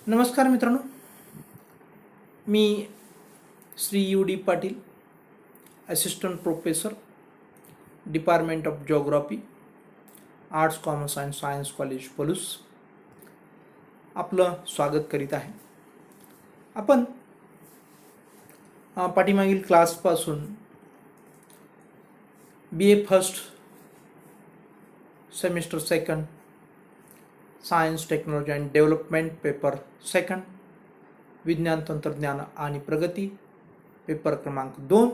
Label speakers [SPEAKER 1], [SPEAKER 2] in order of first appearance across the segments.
[SPEAKER 1] नमस्कार मित्रांनो, मी Shri U D Patil, assistant professor, department of geography, arts commerce and science college Palus आपलं स्वागत करीत आहे. आपण पाठीमागील क्लासपासून B A first semester second science technology and development paper second, विज्ञान तंत्रज्ञान आणि प्रगती पेपर क्रमांक 2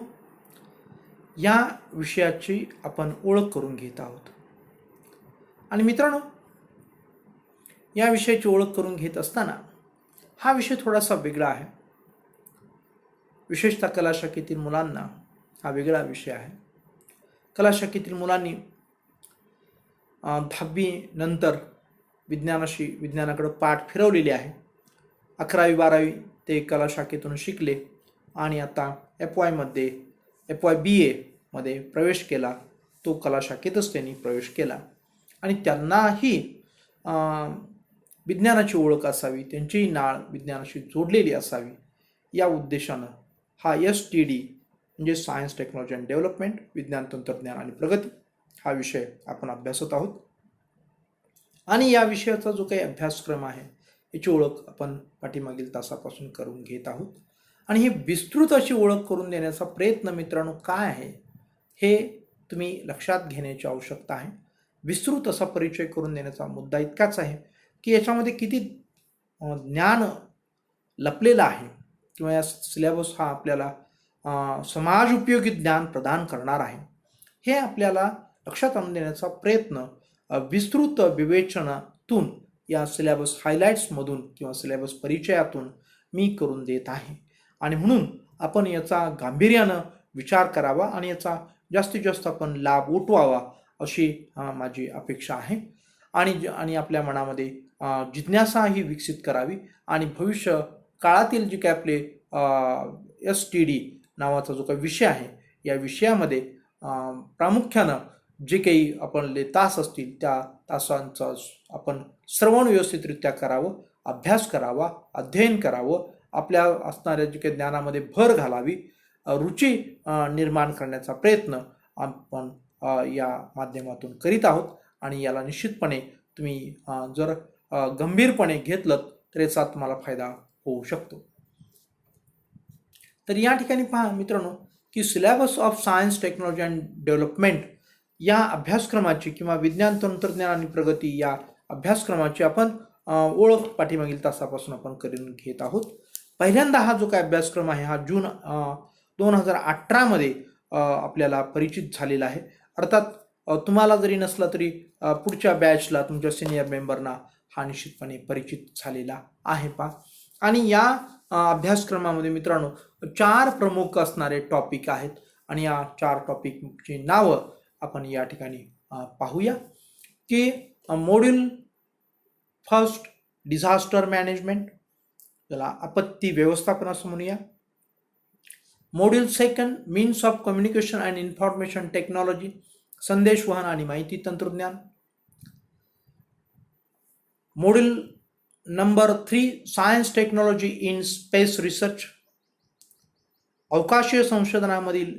[SPEAKER 1] या विषयाची आपण ओळख करून घेत आहोत. आणि मित्रांनो, या विषयाची ओळख करून घेत असताना हा विषय थोडासा वेगळा आहे. विशेषतः कला शाखेतील मुलांना हा वेगळा विषय आहे. कला शाखेतील मुलांनी 10वी नंतर विज्ञानाकडे पाठ फिरवलेली आहे. 11वी 12वी ते कला शाखेतून शिकले आणि आता FY BA मध्ये प्रवेश केला. तो कला शाखेतच त्यांनी प्रवेश केला आणि त्यांनाही विज्ञानाची ओळख असावी, त्यांचीही नाळ विज्ञानाशी जोडलेली असावी या उद्देशानं हा STD म्हणजे सायन्स टेक्नॉलॉजी अँड डेव्हलपमेंट, विज्ञान तंत्रज्ञान आणि प्रगती हा विषय आपण अभ्यासत आहोत. आणि या विषयाचा जो काही अभ्यासक्रम आहे याची ओळख आपण पाठीमागील तासापासून करून घेत आहोत. आणि ही विस्तृत अशी ओळख करून देण्याचा प्रयत्न मित्रांनो काय आहे हे तुम्ही लक्षात घेण्याची आवश्यकता आहे. विस्तृत असा परिचय करून देण्याचा मुद्दा इतकाच आहे की याच्यामध्ये किती ज्ञान लपलेलं आहे किंवा या सिलेबस हा आपल्याला समाज उपयोगी ज्ञान प्रदान करणार आहे हे आपल्याला लक्षात आणून देण्याचा प्रयत्न विस्तृत विवेचनातून या सिलेबस हायलाइट्समधून किंवा सिलेबस परिचयातून मी करून देत आहे. आणि म्हणून आपण याचा गांभीर्यानं विचार करावा आणि याचा जास्तीत जास्त आपण लाभ उठवावा अशी माझी अपेक्षा आहे. आणि आपल्या मनामध्ये जिज्ञासा ही विकसित करावी आणि भविष्य काळातील जे काही आपले STD नावाचा जो काही विषय आहे या विषयामध्ये प्रामुख्यानं जे काही आपले तास असतील त्या तासांचं आपण श्रवण व्यवस्थितरित्या करावं, अभ्यास करावा, अध्ययन करावं, आपल्या असणाऱ्या जे काही ज्ञानामध्ये भर घालावी, रुची निर्माण करण्याचा प्रयत्न आपण या माध्यमातून करीत आहोत. आणि याला निश्चितपणे तुम्ही जर गंभीरपणे घेतलं तर याचा तुम्हाला फायदा होऊ शकतो. तर या ठिकाणी पहा मित्रांनो की syllabus of science technology and development या अभ्यासक्रमाची किंवा विज्ञान तंत्रज्ञान आणि प्रगती या अभ्यासक्रमाची आपण ओळख पाठीमागील तासापासून आपण करून घेत आहोत. पहिल्यांदा हा जो काय अभ्यासक्रम आहे हा जून 2018 मध्ये आपल्याला परिचित झालेला आहे. अर्थात तुम्हाला जरी नसला तरी पुढच्या बॅचला तुमच्या सिनियर मेंबरना हा निश्चितपणे परिचित झालेला आहे पा. आणि या अभ्यासक्रमामध्ये मित्रांनो 4 प्रमुख असणारे टॉपिक आहेत आणि या 4 टॉपिकची नावं आपण या ठिकाणी पाहूया की मॉड्यूल फर्स्ट डिझास्टर मॅनेजमेंट, त्याला आपत्ती व्यवस्थापन असं म्हणूया. Module second means of communication and information technology, संदेशवहन आणि माहिती तंत्रज्ञान. Module number 3 science technology in space research, अवकाशीय संशोधनामधील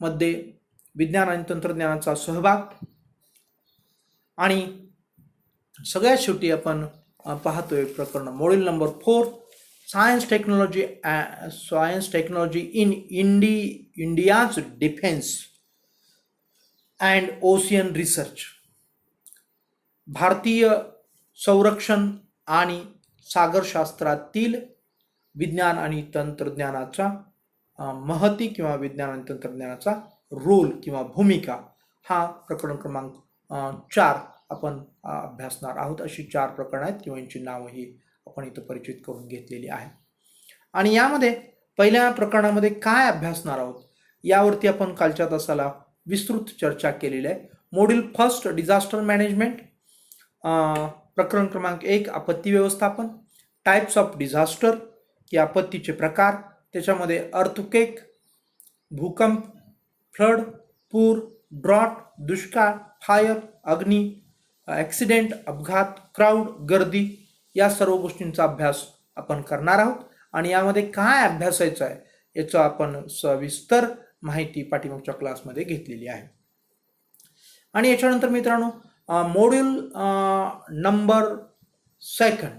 [SPEAKER 1] मध्ये विज्ञान आणि तंत्रज्ञानाचा सहभाग. आणि सगळ्यात शेवटी आपण पाहतोय प्रकरण module number 4 science technology in India's defence and ocean research, भारतीय संरक्षण आणि सागरशास्त्रातील विज्ञान आणि तंत्रज्ञानाचा महती किंवा विज्ञान आणि तंत्रज्ञानाचा रोल किंवा भूमिका हा प्रकरण क्रमांक 4 आपण अभ्यासणार आहोत. अशी 4 प्रकरणं आहेत किंवा यांची नावंही आपण इथं परिचित करून घेतलेली आहे. आणि यामध्ये पहिल्या प्रकरणामध्ये काय अभ्यासणार आहोत यावरती आपण कालच्या तासाला विस्तृत चर्चा केलेली आहे. मॉड्यूल फर्स्ट डिझास्टर मॅनेजमेंट, प्रकरण क्रमांक 1 आपत्ती व्यवस्थापन, टाइप्स ऑफ डिझास्टर की आपत्तीचे प्रकार, त्याच्यामध्ये अर्थक्वेक, भूकंप, फ्लड, पूर, ड्रॉट, दुष्काळ, फायर, अग्नी, ॲक्सिडेंट, अपघात, क्राऊड, गर्दी या सर्व गोष्टींचा अभ्यास आपण करणार आहोत आणि यामध्ये काय अभ्यासायचं आहे याचं आपण सविस्तर माहिती पाठीमागच्या क्लासमध्ये घेतलेली आहे. आणि याच्यानंतर मित्रांनो module number 2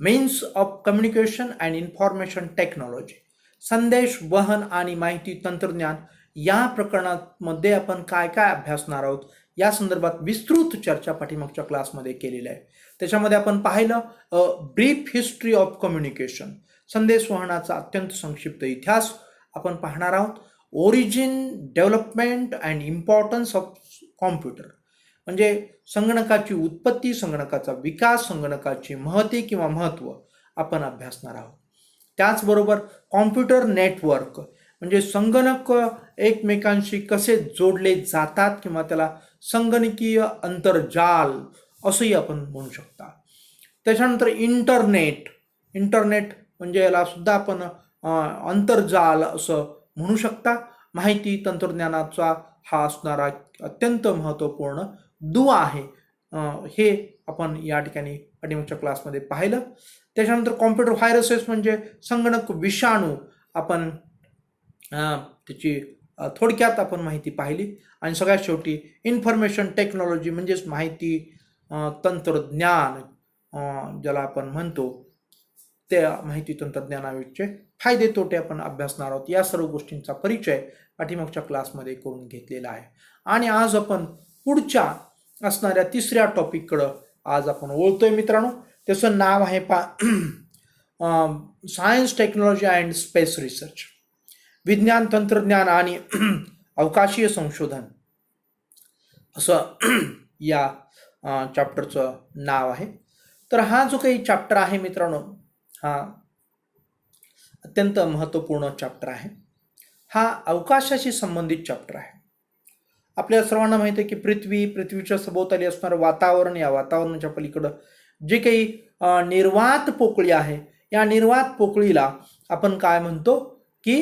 [SPEAKER 1] means of communication and information technology, संदेश वहन आणि माहिती तंत्रज्ञान या प्रकरणामध्ये आपण काय काय अभ्यासणार आहोत या संदर्भात विस्तृत चर्चा पाठीमागच्या क्लासमध्ये केलेली आहे. त्याच्यामध्ये आपण पाहिलं ब्रीफ हिस्ट्री ऑफ कम्युनिकेशन, संदेश वहनाचा अत्यंत संक्षिप्त इतिहास आपण पाहणार आहोत. Origin, development and importance of computer, म्हणजे संगणकाची उत्पत्ती, संगणकाचा विकास, संगणकाची महत्त्व आपण अभ्यासणार आहोत. त्याचबरोबर कॉम्प्युटर नेटवर्क, म्हणजे संगणक एकमेकांशी कसे जोडले जातात किंवा त्याला संगणकीय अंतर्जाल असंही आपण म्हणू शकता. त्याच्यानंतर इंटरनेट म्हणजे याला सुद्धा आपण अंतर्जाल असं म्हणू शकता. माहिती तंत्रज्ञानाचा हा असणारा अत्यंत महत्त्वपूर्ण दुवा आहे, हे आपण या ठिकाणी पाठीमागच्या क्लासमध्ये पाहिलं. त्याच्यानंतर कॉम्प्युटर व्हायरसेस म्हणजे संगणक विषाणू, आपण त्याची थोडक्यात आपण माहिती पाहिली. आणि सगळ्यात शेवटी इन्फॉर्मेशन टेक्नॉलॉजी म्हणजेच माहिती तंत्रज्ञान ज्याला आपण म्हणतो, त्या माहिती तंत्रज्ञानाचे फायदे तोटे आपण अभ्यासणार आहोत. या सर्व गोष्टींचा परिचय पाठीमागच्या क्लासमध्ये करून घेतलेला आहे. आणि आज आपण पुढच्या असणाऱ्या 3ऱ्या टॉपिककडं आज आपण वळतोय मित्रांनो. त्याचं नाव आहे science, technology and space research, विज्ञान, तंत्रज्ञान आणि अवकाशीय संशोधन असं या चॅप्टरचं नाव आहे. तर हा जो काही चॅप्टर आहे मित्रांनो, हा अत्यंत महत्त्वपूर्ण चॅप्टर आहे. हा अवकाशाशी संबंधित चॅप्टर आहे. आपल्या सर्वांना माहिती आहे की पृथ्वीच्या सभोवताली असणारं वातावरण, या वातावरणाच्या पलीकडं जे काही निर्वात पोकळी आहे, या निर्वात पोकळीला आपण काय म्हणतो की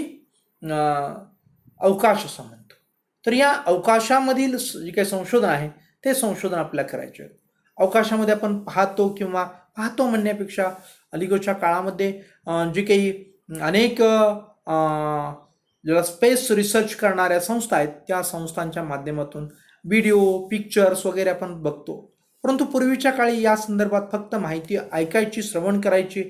[SPEAKER 1] अवकाश असं म्हणतो. तर या अवकाशामधील जे काही संशोधन आहे ते संशोधन आपल्याला करायचे आहे. अवकाशामध्ये आपण पाहतो म्हणण्यापेक्षा अलीकडच्या काळामध्ये जे काही अनेक ज्याला स्पेस रिसर्च करणाऱ्या संस्था आहेत, त्या संस्थांच्या माध्यमातून व्हिडिओ, पिक्चर्स वगैरे आपण बघतो. परंतु पूर्वीच्या काळी या संदर्भात फक्त माहिती ऐकायची, श्रवण करायची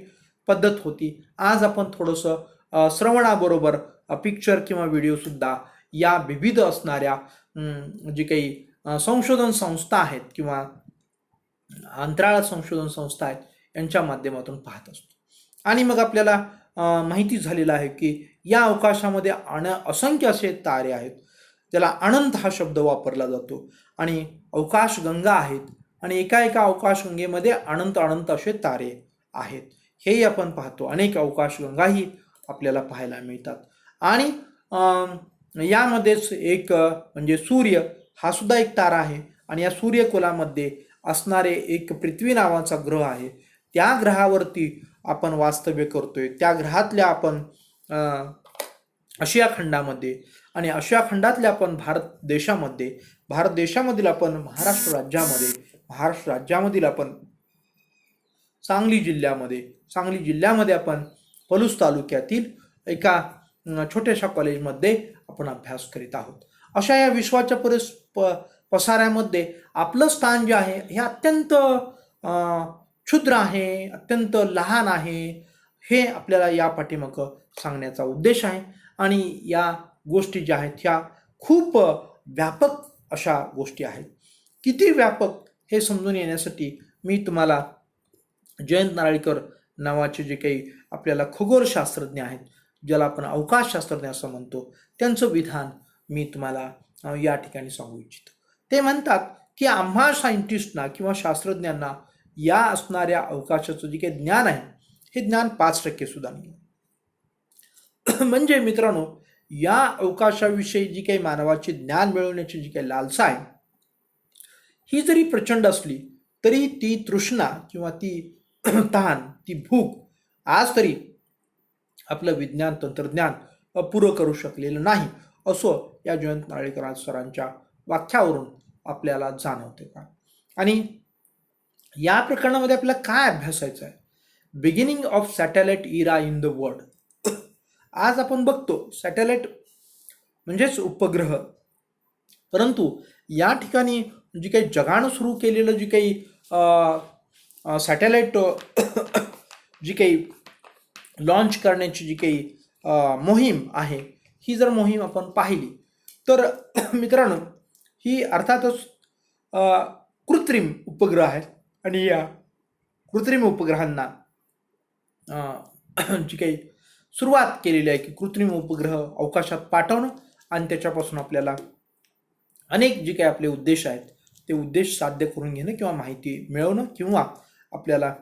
[SPEAKER 1] पद्धत होती. आज आपण थोडंसं श्रवणाबरोबर पिक्चर किंवा व्हिडिओसुद्धा या विविध असणाऱ्या जे काही संशोधन संस्था आहेत किंवा अंतराळ संशोधन संस्था आहेत यांच्या माध्यमातून पाहत असतो. आणि मग आपल्याला माहिती झालेलं आहे की या अवकाशामध्ये असंख्य असे तारे आहेत, त्याला अनंत हा शब्द वापरला जातो. आणि अवकाशगंगा आहेत आणि एका अवकाशगंगेमध्ये अनंत असे तारे आहेत, हेही आपण पाहतो. अनेक अवकाशगंगाही आपल्याला पाहायला मिळतात. आणि यामध्येच एक म्हणजे सूर्य हा सुद्धा एक तारा आहे. आणि या सूर्यकुलामध्ये असणारे एक पृथ्वी नावाचा ग्रह आहे, त्या ग्रहावरती आपण वास्तव्य करतोय. त्या ग्रहातल्या आपण आशिया खंडामध्ये, आणि आशिया खंडातल्या आपण भारत देशामधील आपण महाराष्ट्र राज्यामधील आपण सांगली जिल्ह्यामध्ये आपण पलूस तालुक्यातील एका छोट्याशा कॉलेजमध्ये आपण अभ्यास करीत आहोत. अशा या विश्वाच्या पसाऱ्यामध्ये आपलं स्थान जे आहे हे अत्यंत क्षुद्र आहे, अत्यंत लहान आहे, हे आपल्याला या पाठीमागं सांगण्याचा उद्देश आहे. आणि या गोष्टी ज्या आहेत ह्या खूप व्यापक अशा गोष्टी आहेत. किती व्यापक हे समजून येण्यासाठी मी तुम्हाला जयंत नारळीकर नावाचे जे काही आपल्याला खगोलशास्त्रज्ञ आहेत, ज्याला आपण अवकाशशास्त्रज्ञ असं म्हणतो, त्यांचं विधान मी तुम्हाला या ठिकाणी सांगू इच्छितो. ते म्हणतात की आम्हा सायंटिस्टना किंवा शास्त्रज्ञांना या असणाऱ्या अवकाशाचं जे काही ज्ञान आहे हे ज्ञान 5% सुद्धा नाही. म्हणजे मित्रांनो, या अवकाशाविषयी जी काही मानवाची ज्ञान मिळवण्याची जी काही लालसा आहे ही जरी प्रचंड असली तरी ती तृष्णा किंवा ती तहान, ती भूक आज तरी आपलं विज्ञान तंत्रज्ञान पुरं करू शकलेलं नाही, असं या जयंत नारळीकर सरांच्या वाक्यावरून आपल्याला जाणवते का. आणि या प्रकरणामध्ये आपल्याला काय अभ्यासायचं आहे? Beginning of satellite era in the world. आज आपण बघतो सॅटेलाइट म्हणजेच उपग्रह, परंतु या ठिकाणी जी काही जगानं सुरू केलेलं जी काही सॅटेलाइट जी काही लॉन्च करण्याची जी काही मोहीम आहे, ही जर मोहीम आपण पाहिली तर मित्रांनो ही अर्थातच कृत्रिम उपग्रह आहेत आणि या कृत्रिम उपग्रहांना जी काही सुरुवात केलेली आहे की कृत्रिम उपग्रह अवकाशात पाठवणं आणि त्याच्यापासून आपल्याला अनेक जे काही आपले उद्देश आहेत ते उद्देश साध्य करून घेणं किंवा माहिती मिळवणं किंवा आपल्याला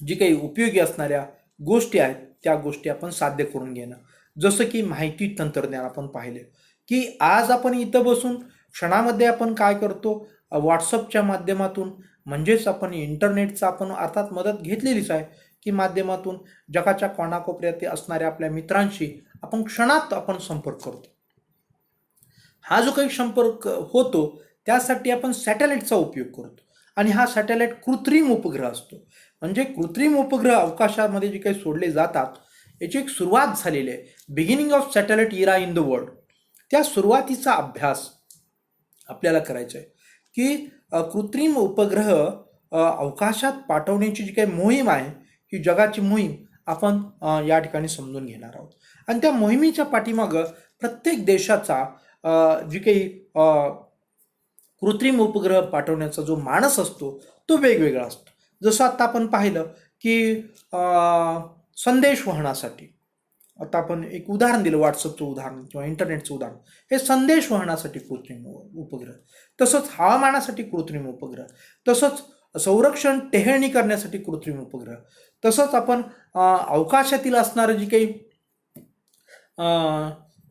[SPEAKER 1] जी काही उपयोगी असणाऱ्या गोष्टी आहेत त्या गोष्टी आपण साध्य करून घेणं. जसं की माहिती तंत्रज्ञान आपण पाहिले की आज आपण इथं बसून क्षणामध्ये आपण काय करतो, व्हॉट्सअपच्या माध्यमातून म्हणजेच आपण इंटरनेटचा आपण अर्थात मदत घेतलेलीच आहे की माध्यमातून जगाच्या कोणाकोपऱ्यात असणाऱ्या आपल्या मित्रांशी आपण क्षणात आपण संपर्क करतो. हा जो काही संपर्क होतो त्यासाठी आपण सॅटेलाइटचा उपयोग करतो आणि हा सॅटेलाइट कृत्रिम उपग्रह असतो. म्हणजे कृत्रिम उपग्रह अवकाशामध्ये जे काही सोडले जातात याची एक सुरुवात झालेली आहे. Beginning of satellite era in the world, त्या सुरुवातीचा अभ्यास आपल्याला करायचा आहे की कृत्रिम उपग्रह अवकाशात पाठवण्याची जी काही मोहीम आहे ही जगाची मोहीम आपण या ठिकाणी समजून घेणार आहोत. आणि त्या मोहिमेच्या पाठीमागं प्रत्येक देशाचा जी काही कृत्रिम उपग्रह पाठवण्याचा जो मानस असतो तो वेगवेगळा असतो. जसं आता आपण पाहिलं की संदेश वहनासाठी, आता आपण एक उदाहरण दिलं व्हॉट्सअपचं उदाहरण किंवा इंटरनेटचं उदाहरण, हे संदेश वहनासाठी कृत्रिम उपग्रह, तसंच हवामानासाठी कृत्रिम उपग्रह, तसंच संरक्षण टेहळणी करण्यासाठी कृत्रिम उपग्रह, तसंच आपण अवकाशातील असणारं जी काही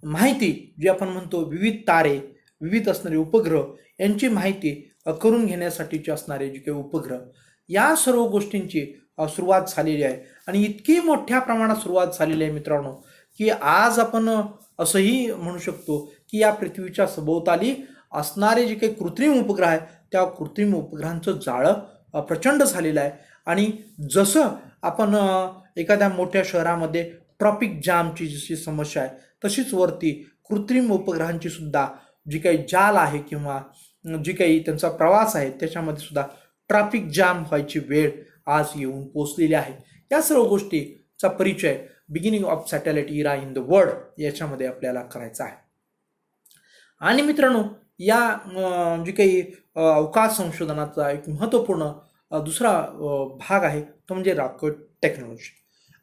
[SPEAKER 1] माहिती जी आपण म्हणतो विविध तारे, विविध असणारे उपग्रह यांची माहिती करून घेण्यासाठीचे असणारे जे काही उपग्रह, या सर्व गोष्टींची सुरुवात झालेली आहे. आणि इतकी मोठ्या प्रमाणात सुरुवात झालेली आहे मित्रांनो की आज आपण असंही म्हणू शकतो की या पृथ्वीच्या सभोवताली असणारे जे काही कृत्रिम उपग्रह आहे त्या कृत्रिम उपग्रहांचं जाळं प्रचंड झालेलं आहे. आणि जसं आपण एखाद्या मोठ्या शहरामध्ये ट्रॉफिक जामची जशी समस्या आहे तशीच वरती कृत्रिम उपग्रहांची सुद्धा जी काही जाल आहे किंवा जी काही त्यांचा प्रवास आहे त्याच्यामध्ये सुद्धा ट्रॅफिक जाम व्हायची वेळ आज येऊन पोचलेली आहे. या सर्व गोष्टीचा परिचय beginning of satellite era in the world याच्यामध्ये आपल्याला करायचा आहे. आणि मित्रांनो या जी काही अवकाश संशोधनाचा एक महत्त्वपूर्ण दुसरा भाग आहे तो म्हणजे रॉकेट टेक्नॉलॉजी.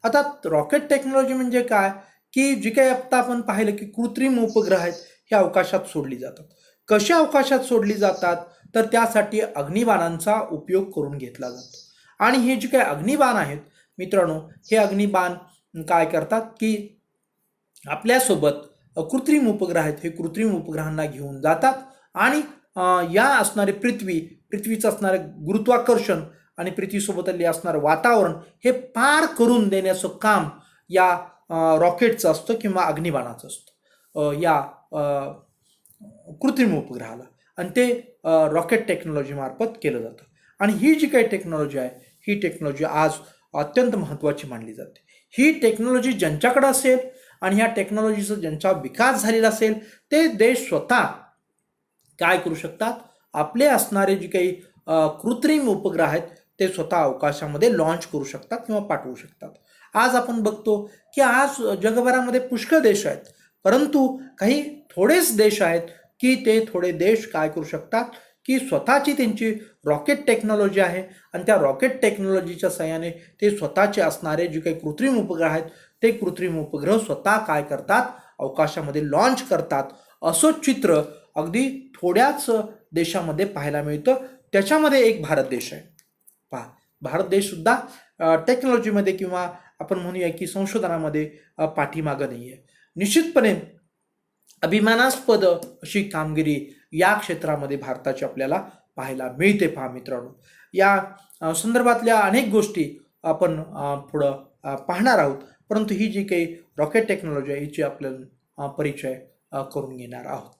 [SPEAKER 1] आता रॉकेट टेक्नॉलॉजी म्हणजे काय की जी काही आता आपण पाहिलं की कृत्रिम उपग्रह आहेत हे अवकाशात सोडली जातात. कशा अवकाशात सोडली जातात तर त्यासाठी अग्निबाणांचा उपयोग करून घेतला जातो. आणि हे जे काही अग्निबाण आहेत मित्रांनो, हे अग्निबाण काय करतात की आपल्यासोबत कृत्रिम उपग्रह आहेत हे कृत्रिम उपग्रहांना घेऊन जातात आणि या असणारे पृथ्वीचं असणारे गुरुत्वाकर्षण आणि पृथ्वीसोबतले असणारं वातावरण हे पार करून देण्याचं काम या रॉकेटचं असतं किंवा अग्निबाणाचं असतं या कृत्रिम उपग्रहाला. आणि ते रॉकेट टेक्नॉलॉजी मार्फत केलं जातं. आणि ही जी काही टेक्नॉलॉजी आहे ही टेक्नॉलॉजी आज अत्यंत महत्त्वाची मानली जाते. ही टेक्नॉलॉजी ज्यांच्याकडे असेल आणि ह्या टेक्नॉलॉजीचा ज्यांचा विकास झालेला असेल ते देश स्वतः काय करू शकतात, आपले असणारे जे काही कृत्रिम उपग्रह आहेत ते स्वतः अवकाशामध्ये लॉन्च करू शकतात किंवा पाठवू शकतात. आज आपण बघतो की आज जगभरामध्ये पुष्कळ देश आहेत, परंतु काही थोडेच देश आहेत की ते थोडे देश काय करू शकतात की स्वतःची त्यांची रॉकेट टेक्नॉलॉजी आहे आणि त्या रॉकेट टेक्नॉलॉजीच्या सहाय्याने ते स्वतःचे असणारे जे काही कृत्रिम उपग्रह आहेत ते कृत्रिम उपग्रह स्वतः काय करतात, अवकाशामध्ये लॉन्च करतात. असं चित्र अगदी थोड्याच देशामध्ये पाहायला मिळतं. त्याच्यामध्ये एक भारत देश आहे. पहा, भारत देश सुद्धा टेक्नॉलॉजीमध्ये किंवा आपण म्हणूया की संशोधनामध्ये पाठीमागं नाही आहे. निश्चितपणे अभिमानास्पद अशी कामगिरी या क्षेत्रामध्ये भारताची आपल्याला पाहायला मिळते. पहा मित्रांनो, या संदर्भातल्या अनेक गोष्टी आपण पुढं पाहणार आहोत, परंतु ही जी काही रॉकेट टेक्नॉलॉजी आहे हिची आपल्याला परिचय करून घेणार आहोत.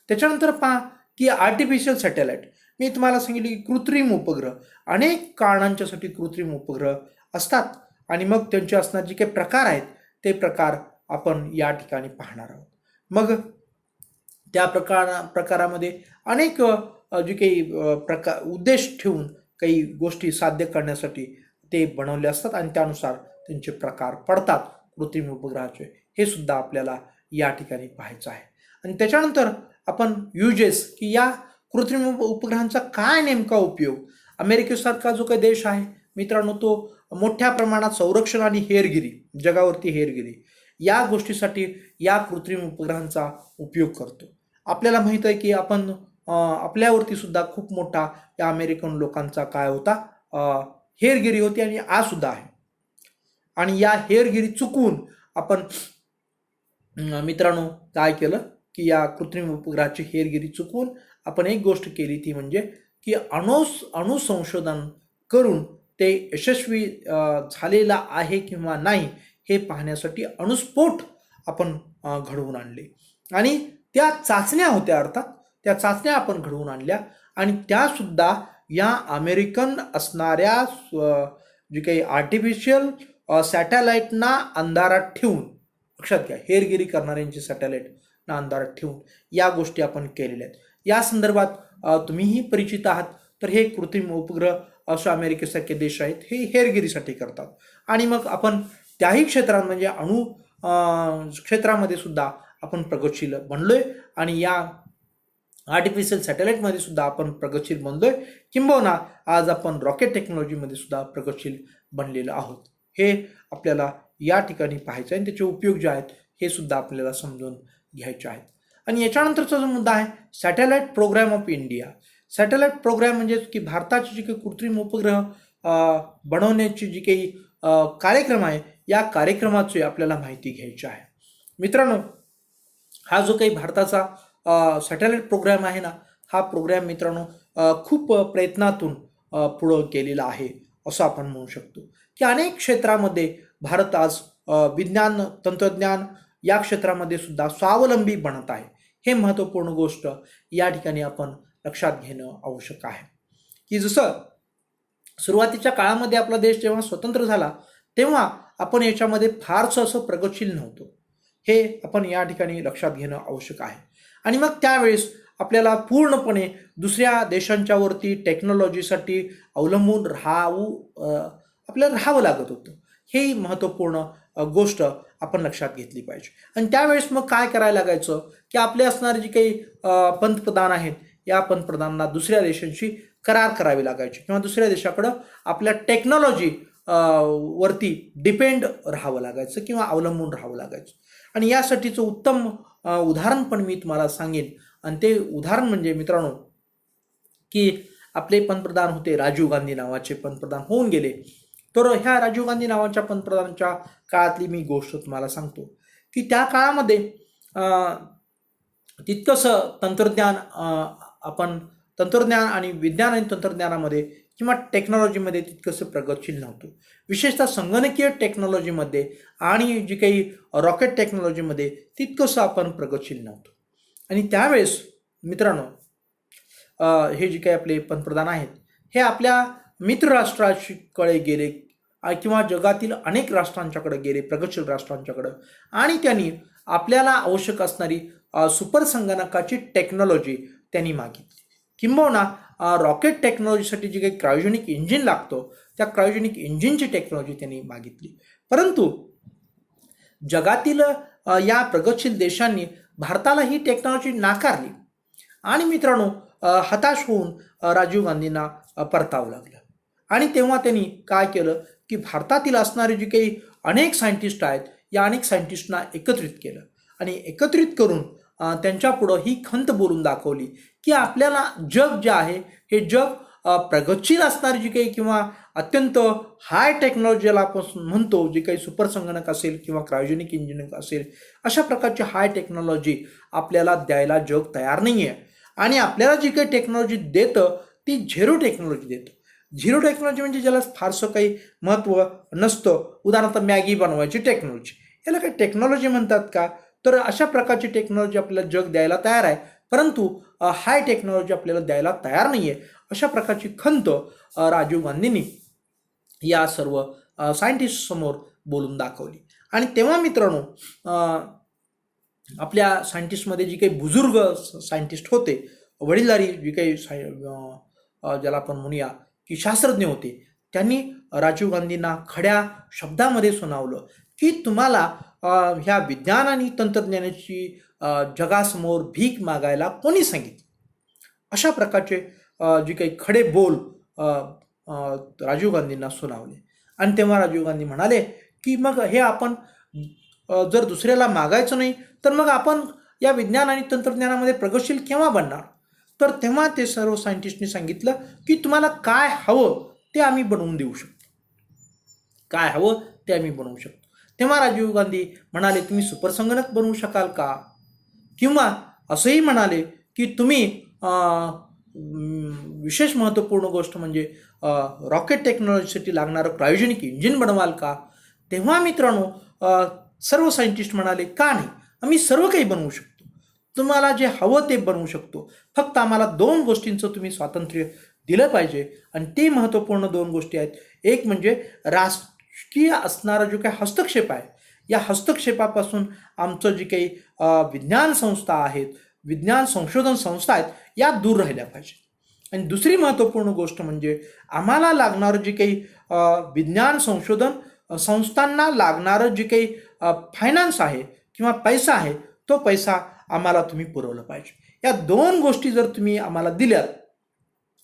[SPEAKER 1] त्याच्यानंतर पहा की आर्टिफिशियल सॅटेलाइट मी तुम्हाला सांगितले की कृत्रिम उपग्रह अनेक कारणांच्यासाठी कृत्रिम उपग्रह असतात आणि मग त्यांचे असणारे जे काही प्रकार आहेत ते प्रकार आपण या ठिकाणी पाहणार आहोत. मग त्या प्रकारामध्ये अनेक जे काही प्रकार उद्देश ठेवून काही गोष्टी साध्य करण्यासाठी ते बनवले असतात आणि त्यानुसार त्यांचे प्रकार पडतात कृत्रिम उपग्रहाचे. हे सुद्धा आपल्याला या ठिकाणी पाहायचं आहे. आणि त्याच्यानंतर आपण युजेस की या कृत्रिम उपग्रहांचा काय नेमका उपयोग, अमेरिकेसारखा जो काही देश आहे मित्रांनो तो मोठ्या प्रमाणात संरक्षण आणि हेरगिरी, जगावरती हेरगिरी या गोष्टीसाठी या कृत्रिम उपग्रहांचा उपयोग करतो. आपल्याला माहित आहे की आपण आपल्यावरती सुद्धा खूप मोठा या अमेरिकन लोकांचा काय होता, हेरगिरी होती आणि आज सुद्धा आहे. आणि या हेरगिरी चुकवून आपण मित्रांनो काय केलं की या कृत्रिम उपग्रहाची हेरगिरी चुकवून आपण एक गोष्ट केली, ती म्हणजे की अणुसंशोधन करून ते यशस्वी झालेला आहे किंवा नाही हे पाहण्यासाठी अणुस्फोट आपण घडवून आणले आणि त्या चाचण्या होत्या, अर्थात त्या चाचण्या आपण घडवून आणल्या आणि त्यासुद्धा या अमेरिकन असणाऱ्या जे काही आर्टिफिशियल सॅटेलाइटना अंधारात ठेवून, लक्षात घ्या हेरगिरी करणाऱ्यांची सॅटेलाइटना अंधारात ठेवून या गोष्टी आपण केलेल्या आहेत. या संदर्भात तुम्हीही परिचित आहात. तर हे कृत्रिम उपग्रह अशा अमेरिकेसारखे देश आहेत हे हेरगिरीसाठी करतात आणि मग आपण त्याही क्षेत्रात म्हणजे अणु क्षेत्रामध्ये सुद्धा आपण प्रगतशील बनलोय आणि या आर्टिफिशियल सॅटेलाइटमध्ये सुद्धा आपण प्रगतशील बनलोय, किंबहुना आज आपण रॉकेट टेक्नॉलॉजीमध्ये सुद्धा प्रगतशील बनलेलो आहोत. हे आपल्याला या ठिकाणी पाहायचं आहे आणि त्याचे उपयोग जे आहेत हे सुद्धा आपल्याला समजून घ्यायचे आहेत. आणि याच्यानंतरचा जो मुद्दा आहे satellite programme of India. Satellite programme म्हणजे की भारताची जी काही कृत्रिम उपग्रह बनवण्याची जी काही कार्यक्रम आहे या कार्यक्रमाची आपल्याला माहिती घ्यायची आहे. मित्रांनो हा जो काही भारताचा सॅटेलाइट प्रोग्राम आहे ना, हा प्रोग्राम मित्रांनो खूप प्रयत्नातून पुढं गेलेला आहे असं आपण म्हणू शकतो की अनेक क्षेत्रामध्ये भारत आज विज्ञान तंत्रज्ञान या क्षेत्रामध्ये सुद्धा स्वावलंबी बनत आहे. हे महत्त्वपूर्ण गोष्ट या ठिकाणी आपण लक्षात घेणं आवश्यक आहे की जसं सुरुवातीच्या काळामध्ये आपला देश जेव्हा स्वतंत्र झाला तेव्हा आपण याच्यामध्ये फारसं असं प्रगतशील नव्हतो. हे आपण या ठिकाणी लक्षात घेणं आवश्यक आहे. आणि मग त्यावेळेस आपल्याला पूर्णपणे दुसऱ्या देशांच्यावरती टेक्नॉलॉजीसाठी अवलंबून आपल्याला राहावं लागत होतं. हे महत्त्वपूर्ण गोष्ट आपण लक्षात घेतली पाहिजे. आणि त्यावेळेस मग काय करायला लागायचं की आपले असणारे जे काही पंतप्रधान आहेत या पंतप्रधानांना दुसऱ्या देशांशी करार करावे लागायचे किंवा दुसऱ्या देशाकडं आपल्या टेक्नॉलॉजी वरती डिपेंड राहावं लागायचं किंवा अवलंबून राहावं लागायचं. आणि यासाठीचं उत्तम उदाहरण पण मी तुम्हाला सांगेन आणि ते उदाहरण म्हणजे मित्रांनो की आपले पंतप्रधान होते राजीव गांधी नावाचे पंतप्रधान होऊन गेले. तर ह्या राजीव गांधी नावाच्या पंतप्रधानांच्या काळातली मी गोष्ट तुम्हाला सांगतो की त्या काळामध्ये तितकंसं तंत्रज्ञान आणि विज्ञान आणि तंत्रज्ञानामध्ये किंवा टेक्नॉलॉजीमध्ये तितकंसं प्रगतशील नव्हतं. विशेषतः संगणकीय टेक्नॉलॉजीमध्ये आणि जी काही रॉकेट टेक्नॉलॉजीमध्ये तितकंसं आपण प्रगतशील नव्हतो. आणि त्यावेळेस मित्रांनो हे जे काही आपले पंतप्रधान आहेत हे आपल्या मित्र राष्ट्राकडे गेले किंवा जगातील अनेक राष्ट्रांच्याकडे गेले, प्रगतशील राष्ट्रांच्याकडं, आणि त्यांनी आपल्याला आवश्यक असणारी सुपर संगणकाची टेक्नॉलॉजी त्यांनी मागितली. किंबहुना रॉकेट टेक्नॉलॉजीसाठी जी काही क्रायोजेनिक इंजिन लागतो त्या क्रायोजेनिक इंजिनची टेक्नॉलॉजी त्यांनी मागितली. परंतु जगातील या प्रगतशील देशांनी भारताला ही टेक्नॉलॉजी नाकारली आणि मित्रांनो हताश होऊन राजीव गांधींना परतावं लागलं. आणि तेव्हा त्यांनी काय केलं की भारतातील असणारे जे काही अनेक सायंटिस्ट आहेत या अनेक सायंटिस्टना एकत्रित केलं आणि एकत्रित करून त्यांच्यापुढं ही खंत बोलून दाखवली की आपल्याला जग जे आहे हे जग प्रगतशील असणारी जी काही किंवा अत्यंत हाय टेक्नॉलॉजीला आपण म्हणतो, जे काही सुपर संगणक असेल किंवा क्रायोजेनिक इंजिन असेल, अशा प्रकारची हाय टेक्नॉलॉजी आपल्याला द्यायला जग तयार नाही आहे. आणि आपल्याला जी काही टेक्नॉलॉजी देतं ती झिरो टेक्नॉलॉजी देतं. झिरो टेक्नॉलॉजी म्हणजे ज्याला फारसं काही महत्त्व नसतं. उदाहरणार्थ मॅगी बनवायची टेक्नॉलॉजी, याला काही टेक्नॉलॉजी म्हणतात का? तर अशा प्रकारची टेक्नॉलॉजी आपल्याला जग द्यायला तयार आहे. परंतु हाय टेक्नॉलॉजी आपल्याला द्यायला तयार नाही आहे, अशा प्रकारची खंत राजीव गांधींनी या सर्व सायंटिस्ट समोर बोलून दाखवली. आणि तेव्हा मित्रांनो आपल्या सायंटिस्टमध्ये जी काही बुजुर्ग सायंटिस्ट होते, वडीलधारी जी काही ज्याला आपण म्हणूया की शास्त्रज्ञ होते, त्यांनी राजीव गांधींना खड्या शब्दामध्ये सुनावलं की तुम्हाला ह्या विज्ञान आणि तंत्रज्ञानाची जगासमोर भीक मागायला कोणी सांगितलं. अशा प्रकारचे जे काही खडे बोल राजीव गांधींना सुनावले. आणि तेव्हा राजीव गांधी म्हणाले की मग हे आपण जर दुसऱ्याला मागायचं नाही तर मग आपण या विज्ञान आणि तंत्रज्ञानामध्ये प्रगतशील केव्हा बनणार. तर तेव्हा ते सर्व सायंटिस्टनी सांगितलं की तुम्हाला काय हवं ते आम्ही बनवून देऊ शकतो, काय हवं ते आम्ही बनवू शकतो. तेव्हा राजीव गांधी म्हणाले तुम्ही सुपरसंगणक बनवू शकाल का, किंवा असंही म्हणाले की तुम्ही विशेष महत्त्वपूर्ण गोष्ट म्हणजे रॉकेट टेक्नॉलॉजीसाठी लागणारं क्रायोजेनिक इंजिन बनवाल का. तेव्हा मित्रांनो सर्व सायंटिस्ट म्हणाले का नाही, आम्ही सर्व काही बनवू शकतो, तुम्हाला जे हवं ते बनवू शकतो, फक्त आम्हाला 2 गोष्टींचं तुम्ही स्वातंत्र्य दिलं पाहिजे. आणि ते महत्त्वपूर्ण 2 गोष्टी आहेत. एक म्हणजे राजकीय असणारा जो काही हस्तक्षेप आहे, या हस्तक्षेपापासून आमचं जे काही विज्ञान संस्था आहेत, विज्ञान संशोधन संस्था आहेत, या दूर राहिल्या पाहिजे. आणि दुसरी महत्त्वपूर्ण गोष्ट म्हणजे आम्हाला लागणारं जे काही विज्ञान संशोधन संस्थांना लागणारं जे काही फायनान्स आहे किंवा पैसा आहे, तो पैसा आम्हाला तुम्ही पुरवला पाहिजे. या 2 गोष्टी जर तुम्ही आम्हाला दिल्यात,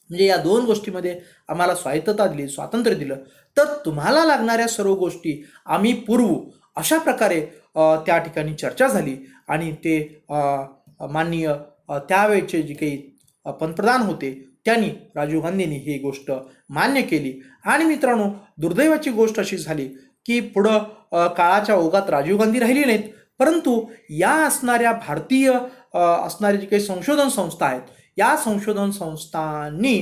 [SPEAKER 1] म्हणजे या 2 गोष्टीमध्ये आम्हाला स्वायत्तता दिली, स्वातंत्र्य दिलं, तर तुम्हाला लागणाऱ्या सर्व गोष्टी आम्ही पुरवू. अशा प्रकारे त्या ठिकाणी चर्चा झाली. आणि ते माननीय त्यावेळचे जे काही पंतप्रधान होते त्यांनी, राजीव गांधींनी ही गोष्ट मान्य केली. आणि मित्रांनो दुर्दैवाची गोष्ट अशी झाली की पुढं काळाच्या ओघात राजीव गांधी राहिली नाहीत, परंतु या असणाऱ्या भारतीय असणारे जे काही संशोधन संस्था आहेत, या संशोधन संस्थांनी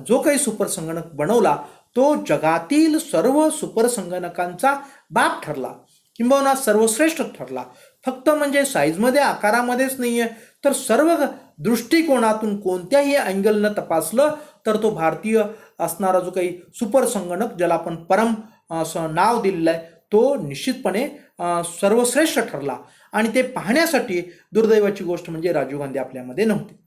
[SPEAKER 1] जो काही सुपरसंगणक बनवला तो जगातील सर्व सुपरसंगणकांचा बाप ठरला, किंबहुना सर्वश्रेष्ठ ठरला. फक्त म्हणजे साईजमध्ये आकारामध्येच नाही आहे, तर सर्व दृष्टिकोनातून कोणत्याही अँगलनं तपासलं तर तो भारतीय असणारा जो काही सुपरसंगणक, ज्याला आपण परम असं नाव दिलेलं आहे, तो निश्चितपणे सर्वश्रेष्ठ ठरला. आणि ते पाहण्यासाठी दुर्दैवाची गोष्ट म्हणजे राजीव गांधी आपल्यामध्ये नव्हते.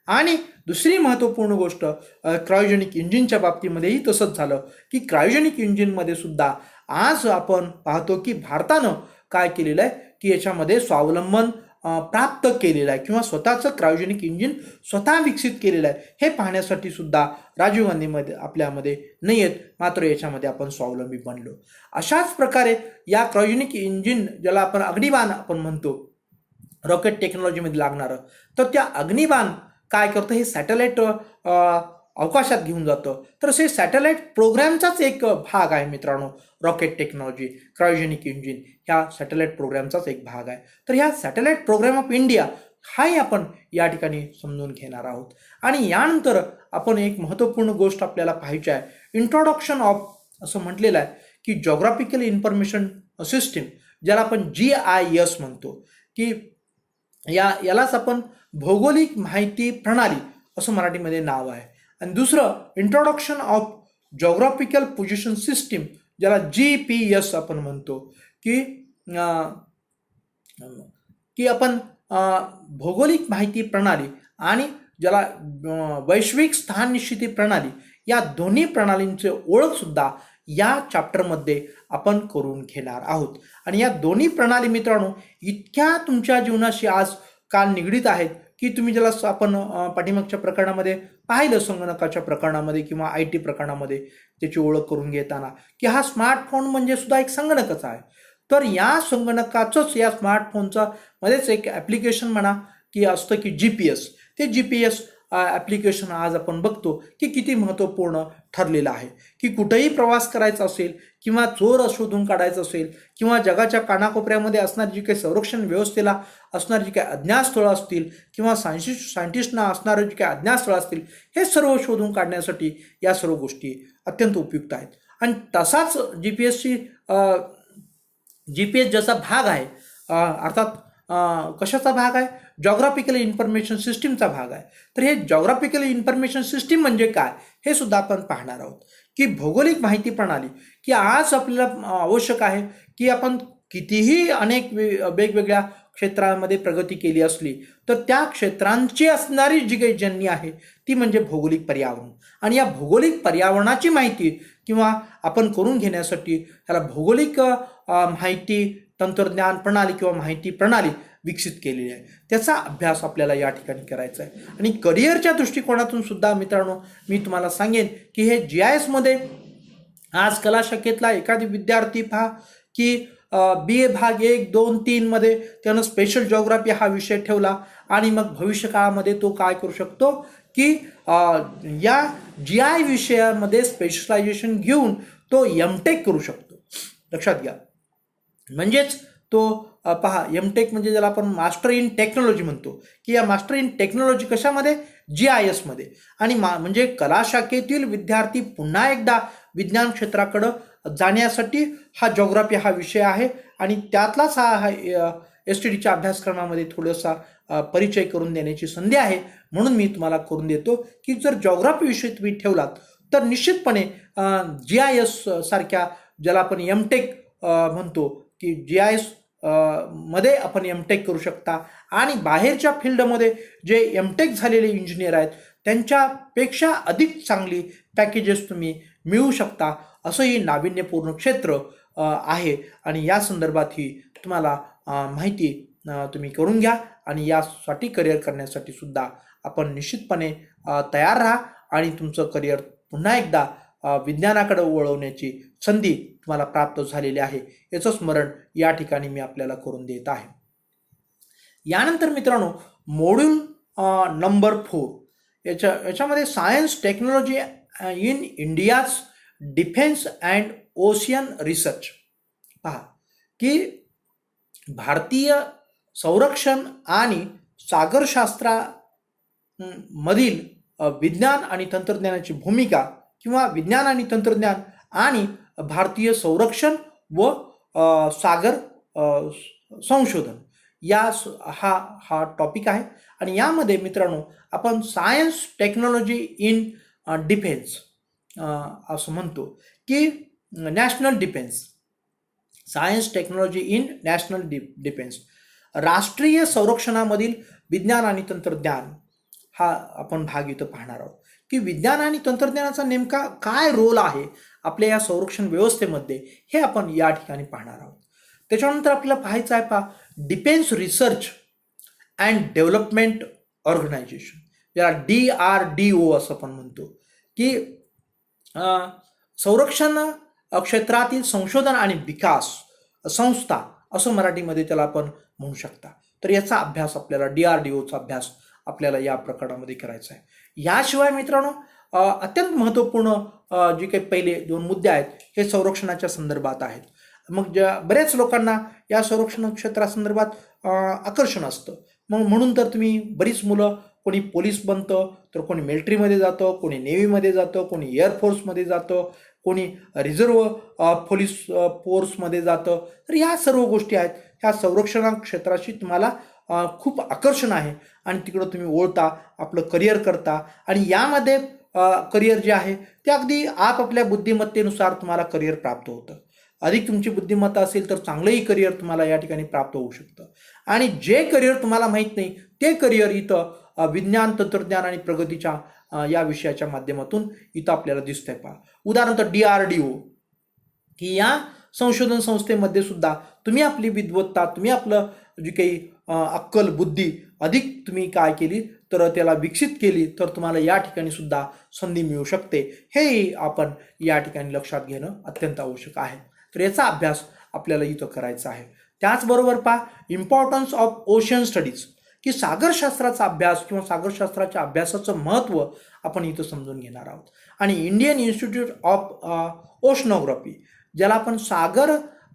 [SPEAKER 1] आणि दुसरी महत्त्वपूर्ण गोष्ट क्रायोजेनिक इंजिनच्या बाबतीमध्येही तसंच झालं की क्रायोजेनिक इंजिनमध्ये सुद्धा आज आपण पाहतो की भारतानं काय केलेलं आहे की याच्यामध्ये स्वावलंबन प्राप्त केलेलं आहे, किंवा स्वतःचं क्रायोजेनिक इंजिन स्वतः विकसित केलेलं आहे. हे पाहण्यासाठी सुद्धा राजीव गांधीमध्ये आपल्यामध्ये नाही आहेत, मात्र याच्यामध्ये आपण स्वावलंबी बनलो. अशाच प्रकारे या क्रायोजेनिक इंजिन, ज्याला आपण अग्निबाण आपण म्हणतो, रॉकेट टेक्नॉलॉजीमध्ये लागणारं, तर त्या अग्निबाण काय करतं, हे सॅटेलाईट अवकाशात घेऊन जातं. तर हे सॅटेलाईट प्रोग्रॅमचाच एक भाग आहे मित्रांनो. रॉकेट टेक्नॉलॉजी, क्रायोजेनिक इंजिन ह्या सॅटेलाईट प्रोग्रॅमचाच एक भाग आहे. तर ह्या सॅटेलाईट प्रोग्रॅम ऑफ इंडिया हाही आपण या ठिकाणी समजून घेणार आहोत. आणि यानंतर आपण एक महत्त्वपूर्ण गोष्ट आपल्याला पाहायची आहे. इंट्रोडक्शन ऑफ असं म्हटलेलं आहे की जॉग्राफिकल इन्फॉर्मेशन सिस्टीम, ज्याला आपण GIS म्हणतो, की यालाच आपण भौगोलिक माहिती प्रणाली असं मराठीमध्ये नाव आहे. आणि दुसरं introduction of geographical position system, ज्याला GPS आपण म्हणतो, की आपण भौगोलिक माहिती प्रणाली आणि ज्याला वैश्विक स्थान निश्चिती प्रणाली, या दोन्ही प्रणालींचे ओळखसुद्धा या चॅप्टरमध्ये आपण करून घेणार आहोत. आणि या दोन्ही प्रणाली मित्रांनो इतक्या तुमच्या जीवनाशी आज काल निगडीत आहेत की तुम्ही ज्याला आपण पाठीमागच्या प्रकरणामध्ये पाहिलं, संगणकाच्या प्रकरणामध्ये किंवा IT प्रकरणामध्ये त्याची ओळख करून घेताना, की हा स्मार्टफोन म्हणजे सुद्धा एक संगणकच आहे. तर या संगणकाचंच, या स्मार्टफोनचा मध्येच एक ॲप्लिकेशन म्हणा की असतं की GPS. ते GPS ॲप्लिकेशन आज आपण बघतो की किती महत्त्वपूर्ण ठरलेलं आहे. की कुठेही प्रवास करायचा असेल, किंवा चोर शोधून काढायचं असेल, किंवा जगाच्या कानाकोपऱ्यामध्ये असणारी जी काही संरक्षण व्यवस्थेला असणारी जी काही अज्ञातस्थळं असतील, किंवा सायंटिस्टना असणारे जी काही अज्ञातस्थळं असतील, हे सर्व शोधून काढण्यासाठी या सर्व गोष्टी अत्यंत उपयुक्त आहेत. आणि तसाच GPS ज्याचा भाग आहे, अर्थात कशाचा भाग आहे, जॉग्राफिकल इन्फॉर्मेशन सिस्टीमचा भाग आहे. तर हे जॉग्राफिकल इन्फॉर्मेशन सिस्टीम म्हणजे काय हे सुद्धा आपण पाहणार आहोत. की भौगोलिक माहिती प्रणाली, की आज आपल्याला आवश्यक आहे की आपण कितीही अनेक वेगवेगळ्या क्षेत्रांमध्ये प्रगती केली असली तर त्या क्षेत्रांची असणारी जी काही जननी आहे ती म्हणजे भौगोलिक पर्यावरण. आणि या भौगोलिक पर्यावरणाची माहिती किंवा आपण करून घेण्यासाठी त्याला भौगोलिक माहिती तंत्रज्ञान प्रणाली किंवा माहिती प्रणाली विकसित केलेली आहे. त्याचा अभ्यास आपल्याला या ठिकाणी करायचा आहे. आणि करिअरच्या दृष्टिकोनातून सुद्धा मित्रांनो मी तुम्हाला सांगेन की हे GIS मध्ये आज कला शाखेतला एखादी विद्यार्थी पहा की BA भाग 1, 2, 3 मध्ये त्यानं स्पेशल जॉग्राफी हा विषय ठेवला आणि मग भविष्य काळामध्ये तो काय करू शकतो की या GI विषयामध्ये स्पेशलायझेशन घेऊन तो MTech करू शकतो. लक्षात घ्या. म्हणजेच तो पहा MTech म्हणजे ज्याला आपण मास्टर इन टेक्नॉलॉजी म्हणतो की या मास्टर इन टेक्नॉलॉजी कशामध्ये GIS मध्ये. आणि म्हणजे कला शाखेतील विद्यार्थी पुन्हा एकदा विज्ञान क्षेत्राकडे जाण्यासाठी हा जॉग्राफी हा विषय आहे आणि त्यातलाच हा STDच्या अभ्यासक्रमामध्ये थोडासा परिचय करून देण्याची संधी आहे. म्हणून मी तुम्हाला करून देतो की जर जॉग्राफी विषय तुम्ही ठेवलात तर निश्चितपणे GIS सारख्या ज्याला आपण MTech म्हणतो की GIS मध्ये आपण MTech करू शकता. आणि बाहेरच्या फील्डमध्ये जे MTech झालेले इंजिनियर आहेत त्यांच्यापेक्षा अधिक चांगली पॅकेजेस तुम्ही मिळवू शकता. असंही नाविन्यपूर्ण क्षेत्र आहे आणि या संदर्भातही तुम्हाला माहिती तुम्ही करून घ्या. आणि यासाठी करिअर करण्यासाठी सुद्धा आपण निश्चितपणे तयार राहा आणि तुमचं करिअर पुन्हा एकदा विज्ञानाकडे वळवण्याची संधी तुम्हाला प्राप्त झालेली आहे याचं स्मरण या ठिकाणी मी आपल्याला करून देत आहे. यानंतर मित्रांनो मॉड्यूल नंबर 4 याच्यामध्ये science technology in India's defence and ocean research. पहा की भारतीय संरक्षण आणि सागरशास्त्रा मधील विज्ञान आणि तंत्रज्ञानाची भूमिका किंवा विज्ञान आणि तंत्रज्ञान आणि भारतीय संरक्षण व सागर संशोधन या हा टॉपिक आहे. आणि यामध्ये मित्रांनो आपण सायन्स टेक्नॉलॉजी इन डिफेन्स असं म्हणतो की national defence, science technology in national defence, राष्ट्रीय संरक्षणामधील विज्ञान आणि तंत्रज्ञान हा आपण भाग इथं पाहणार आहोत की विज्ञान आणि तंत्रज्ञानाचा नेमका काय रोल आहे आपल्या या संरक्षण व्यवस्थेमध्ये हे आपण या ठिकाणी पाहणार आहोत. त्याच्यानंतर आपल्याला पाहायचं आहे defence research and development organisation, ज्याला DRDO असं आपण म्हणतो की संरक्षण क्षेत्रातील संशोधन आणि विकास संस्था असं मराठीमध्ये त्याला आपण म्हणू शकता. तर याचा अभ्यास आपल्याला DRDOचा अभ्यास आपल्याला या प्रकरणामध्ये करायचा आहे. याशिवाय मित्रांनो अत्यंत महत्त्वपूर्ण जे काही पहिले 2 मुद्दे आहेत हे संरक्षणाच्या संदर्भात आहेत. मग बऱ्याच लोकांना या संरक्षण क्षेत्रासंदर्भात आकर्षण असतं. मग म्हणून तर तुम्ही बरीच मुलं कोणी पोलीस बनतं तर कोणी मिलिटरीमध्ये जातं, कोणी नेव्हीमध्ये जातं, कोणी एअरफोर्समध्ये जातं, कोणी रिझर्व्ह पोलीस फोर्समध्ये जातं. तर या सर्व गोष्टी आहेत ह्या संरक्षण क्षेत्राशी तुम्हाला खूप आकर्षण आहे आणि तिकडं तुम्ही वळता आपलं करिअर करता. आणि यामध्ये करिअर जे आहे ते अगदी आपापल्या बुद्धिमत्तेनुसार तुम्हाला करिअर प्राप्त होतं. अधिक तुमची बुद्धिमत्ता असेल तर चांगलंही करिअर तुम्हाला या ठिकाणी प्राप्त होऊ शकतं. आणि जे करिअर तुम्हाला माहीत नाही ते करिअर इथं विज्ञान तंत्रज्ञान आणि प्रगतीच्या या विषयाच्या माध्यमातून इथं आपल्याला दिसतंय. पहा उदाहरणार्थ DRDO की या संशोधन संस्थेमध्ये सुद्धा तुम्ही आपली विद्वत्ता तुम्ही आपलं जी काही अक्कल बुद्धी अधिक तुम्ही काय केली तर त्याला विकसित केली तर तुम्हाला या ठिकाणी सुद्धा संधी मिळू शकते. हे आपण या ठिकाणी लक्षात घेणं अत्यंत आवश्यक आहे. तर याचा अभ्यास आपल्याला इथं करायचा आहे. त्याचबरोबर पहा इम्पॉर्टन्स ऑफ ओशन स्टडीज की सागरशास्त्राचा अभ्यास किंवा सागरशास्त्राच्या अभ्यासाचं महत्त्व आपण इथं समजून घेणार आहोत. आणि इंडियन इन्स्टिट्यूट ऑफ ओशनोग्राफी ज्याला आपण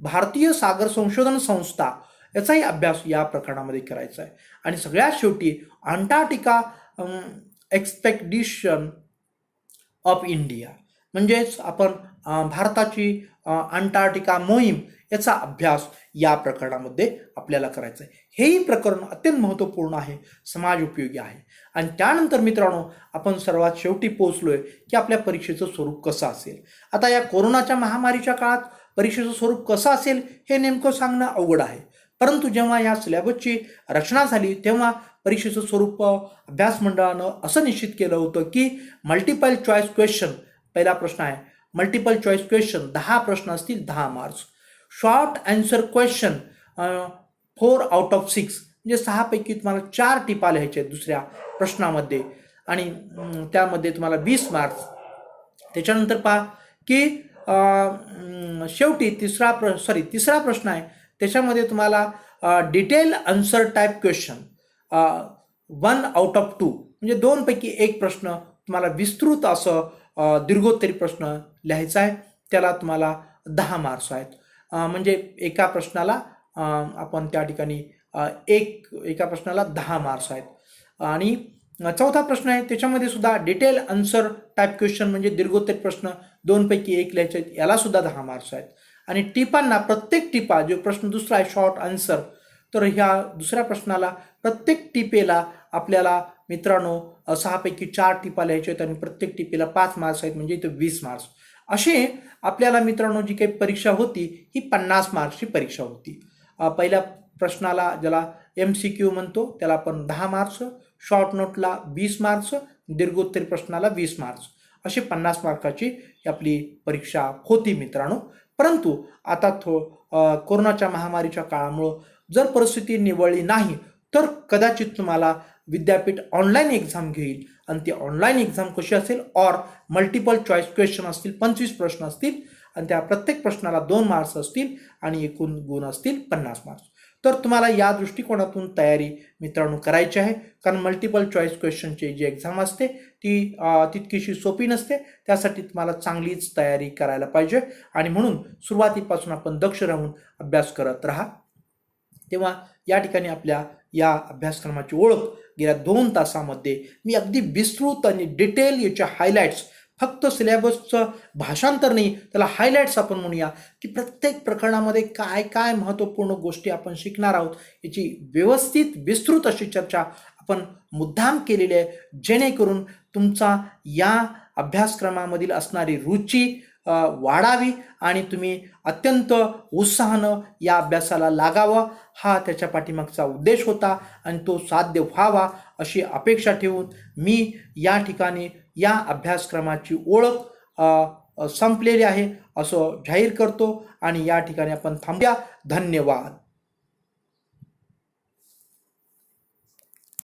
[SPEAKER 1] भारतीय सागर संशोधन संस्था याचाही अभ्यास या प्रकरणामध्ये करायचा आहे. आणि सगळ्यात शेवटी अंटार्क्टिका एक्सपेडिशन ऑफ इंडिया म्हणजेच आपण भारताची अंटार्क्टिका मोहीम याचा अभ्यास या प्रकरणामध्ये आपल्याला करायचा आहे. हेही प्रकरण अत्यंत महत्त्वपूर्ण आहे, समाज उपयोगी आहे. आणि त्यानंतर मित्रांनो, आपण सर्वात शेवटी पोहोचलोय की आपल्या परीक्षेचं स्वरूप कसं असेल. आता या कोरोनाच्या महामारीच्या काळात परीक्षेचं स्वरूप कसं असेल हे नेमकं सांगणं अवघड आहे. परंतु जेव्हा या सिलेबसची रचना झाली तेव्हा परीक्षेचं स्वरूप अभ्यास मंडळानं असं निश्चित केलं होतं की मल्टिपल चॉईस क्वेश्चन, पहिला प्रश्न आहे मल्टिपल चॉईस क्वेश्चन 10 प्रश्न असतील, 10 marks. Short answer question 4 out of 6, म्हणजे 6 पैकी तुम्हाला 4 टिपा लिहायच्या आहेत दुसऱ्या प्रश्नामध्ये आणि त्यामध्ये तुम्हाला 20 मार्क्स. त्याच्यानंतर पहा की शेवटी तिसरा प्रश्न आहे, त्याच्यामध्ये तुम्हाला detail answer type question 1 out of 2, म्हणजे 2 पैकी 1 प्रश्न तुम्हाला विस्तृत असं दीर्घोत्तरी प्रश्न लिहायचा आहे. त्याला तुम्हाला 10 मार्क्स आहेत. म्हणजे एका प्रश्नाला आपण त्या ठिकाणी एका प्रश्नाला 10 मार्क्स आहेत. आणि चौथा प्रश्न आहे त्याच्यामध्ये सुद्धा डिटेल आन्सर टाईप क्वेश्चन, म्हणजे दीर्घोत्तरी प्रश्न 2 पैकी 1 लिहायचे आहेत, याला सुद्धा 10 मार्क्स आहेत. आणि टिपांना प्रत्येक टिपा, जो प्रश्न दुसरा आहे शॉर्ट आन्सर, तर ह्या दुसऱ्या प्रश्नाला प्रत्येक टिपेला आपल्याला मित्रांनो 6 पैकी 4 टिपा लिहायच्या आहेत आणि प्रत्येक टिपेला 5 मार्क्स आहेत, म्हणजे इथे 20 मार्क्स. असे आपल्याला मित्रांनो जी काही परीक्षा होती ही 50 मार्क्सची परीक्षा होती. पहिल्या प्रश्नाला ज्याला MCQ म्हणतो त्याला आपण 10 मार्क्स, शॉर्ट नोटला 20 मार्क्स, दीर्घोत्तरी प्रश्नाला 20 मार्क्स, अशी 50 मार्काची आपली परीक्षा होती मित्रांनो. परंतु आता कोरोनाच्या महामारीच्या काळामुळं जर परिस्थिती निवळली नाही तर कदाचित तुम्हाला विद्यापीठ ऑनलाईन एक्झाम घेईल आणि ती ऑनलाईन एक्झाम कशी असेल, और मल्टिपल चॉईस क्वेश्चन असतील, 25 प्रश्न असतील आणि त्या प्रत्येक प्रश्नाला 2 मार्क्स असतील आणि एकूण गुण असतील 50 मार्क्स. तर तुम्हाला या दृष्टिकोनातून तयारी मित्रांनो करायची आहे, कारण मल्टिपल चॉईस क्वेश्चनची जी एक्झाम असते ती तितकीशी सोपी नसते. त्यासाठी तुम्हाला चांगलीच तयारी करायला पाहिजे आणि म्हणून सुरुवातीपासून आपण दक्ष राहून अभ्यास करत राहा. तेव्हा या ठिकाणी आपल्या या अभ्यासक्रमाची ओळख गेल्या 2 तासामध्ये मी अगदी विस्तृत आणि डिटेल याच्या हायलाइट्स, फक्त सिलेबसचं भाषांतर नाही, त्याला हायलाइट्स आपण म्हणूया की प्रत्येक प्रकरणामध्ये काय काय महत्त्वपूर्ण गोष्टी आपण शिकणार आहोत याची व्यवस्थित विस्तृत अशी चर्चा आपण मुद्दाम केलेली आहे, जेणेकरून तुमचा या अभ्यासक्रमामधील असणारी रुची वाढावी आणि तुम्ही अत्यंत उत्साहानं या अभ्यासाला लागावं, हा त्याच्या पाठीमागचा उद्देश होता आणि तो साध्य व्हावा अशी अपेक्षा ठेवून मी या ठिकाणी या अभ्यासक्रमाची ओळख संपलेली आहे असं जाहीर करतो आणि या ठिकाणी आपण थांबूया. धन्यवाद.